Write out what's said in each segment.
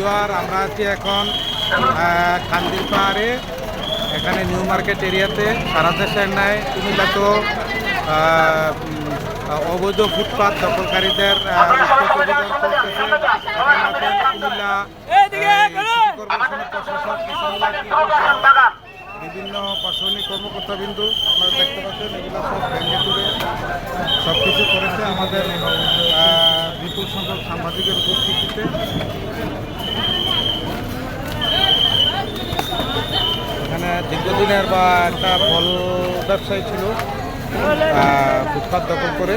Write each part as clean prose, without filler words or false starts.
Viewer, আমরা আছি এখন কান্দির পাহাড়ে, এখানে নিউ মার্কেট এরিয়াতে। সারা দেশের ন্যায় কুমিল্লাতেও অবৈধ ফুটপাত দখলকারীদের কুমিল্লা বিভিন্ন প্রশাসনিক কর্মকর্তাবিন্দু আপনারা দেখতে পাচ্ছেন, এগুলো সব ভেঙে তুলে সব কিছু করেছে আমাদের বিপুল সংখ্যক সাংবাদিকের উপস্থিতিতে। এখানে দীর্ঘদিনের বা একটা ফল ব্যবসায়ী ছিল, ফুটপাত দখল করে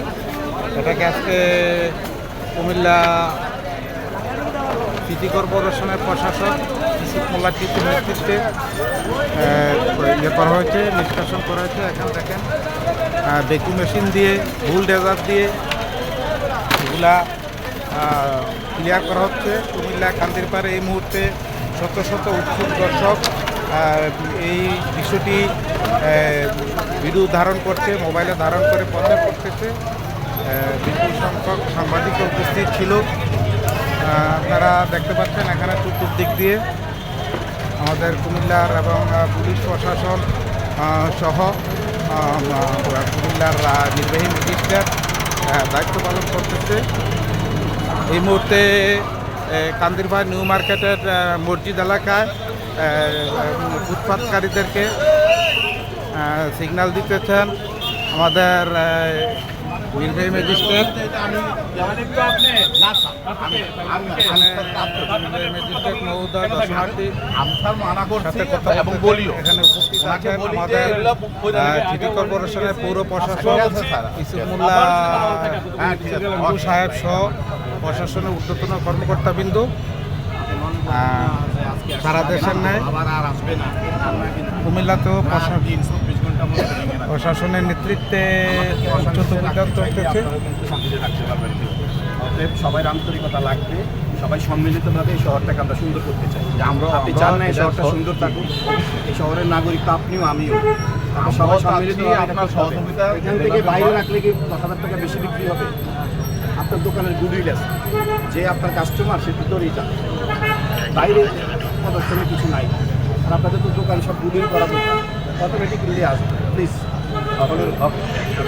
এটাকে আজকে কুমিল্লা সিটি কর্পোরেশনের প্রশাসক ইউসুফ মোল্লা টিপুর নেতৃত্বে ইয়ে করা হয়েছে, নিষ্কাশন করা হয়েছে। এখানে দেখেন ভ্যাকুম মেশিন দিয়ে, বুলডোজার দিয়ে এগুলা ক্লিয়ার করা হচ্ছে। কুমিল্লা কান্দির পাড়ে এই মুহূর্তে শত শত উৎসুক দর্শক এই দৃশ্যটি ভিডিও ধারণ করছে, মোবাইলে ধারণ করে প্রচার করতেছে। বিপুল সংখ্যক সাংবাদিক উপস্থিত ছিল, আপনারা দেখতে পাচ্ছেন। এখানে চতুর্দিক দিয়ে আমাদের কুমিল্লার এবং পুলিশ প্রশাসন সহ কুমিল্লার নির্বাহী ম্যাজিস্ট্রেট দায়িত্ব পালন করতেছে। এই মুহূর্তে কান্দিরপাড় নিউ মার্কেটের মসজিদ এলাকায় ফুটপাতকারীদেরকে সিগন্যাল দিতেছেন আমাদের নির্বাহী ম্যাজিস্ট্রেট। ম্যাজিস্ট্রেট মহোদয় দর্শনার্থী সাথে কথা এবং বলিও এখানে উপস্থিত আছেন। আমাদের সিটি কর্পোরেশনের পৌর প্রশাসক ইউসুফ মোল্লা সাহেব সহ প্রশাসনের ঊর্ধ্বতন কর্মকর্তাবিন্দু সারা দেশের ন্যায় কুমিল্লাতেও প্রশাসনের নেতৃত্বে চলতেছে। সবাই আন্তরিকতা লাগবে, সবাই সম্মিলিতভাবে এই শহরটাকে আমরা সুন্দর করতে চাই। আপনি চান না এই শহরটা সুন্দর থাকুক, এই শহরের নাগরিক তো আপনিও আমিও, সবাই সম্মিলিত আপনার সহযোগিতা। এখান থেকে বাইরে রাখলে কি 10,000 টাকা বেশি বিক্রি হবে? আপনার দোকানের গুডউইল আছে, যে আপনার কাস্টমার সে ভিতরেই যাবে, বাইরে প্রদর্শনে কিছু নাই। আর আপনাদের তো দোকান সব গুডউইল করা দোকান, অটোমেটিকলি আসবে। প্লিজ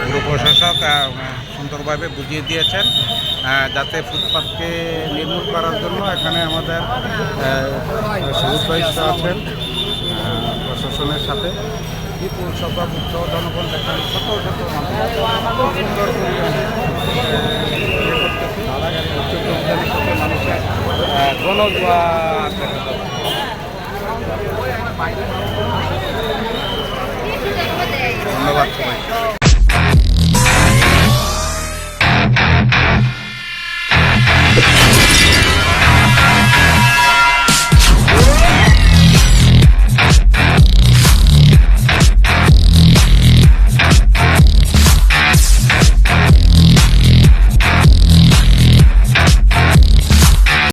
পুরো প্রশাসক সুন্দরভাবে বুঝিয়ে দিয়েছেন যাতে ফুটপাতকে নির্মূল করার জন্য এখানে আমাদের সদস্য আছেন প্রশাসনের সাথে। বিপুল সংখ্যক উৎসব জনগণ এখানে শত শত সুন্দর মানুষের গণজোয়ার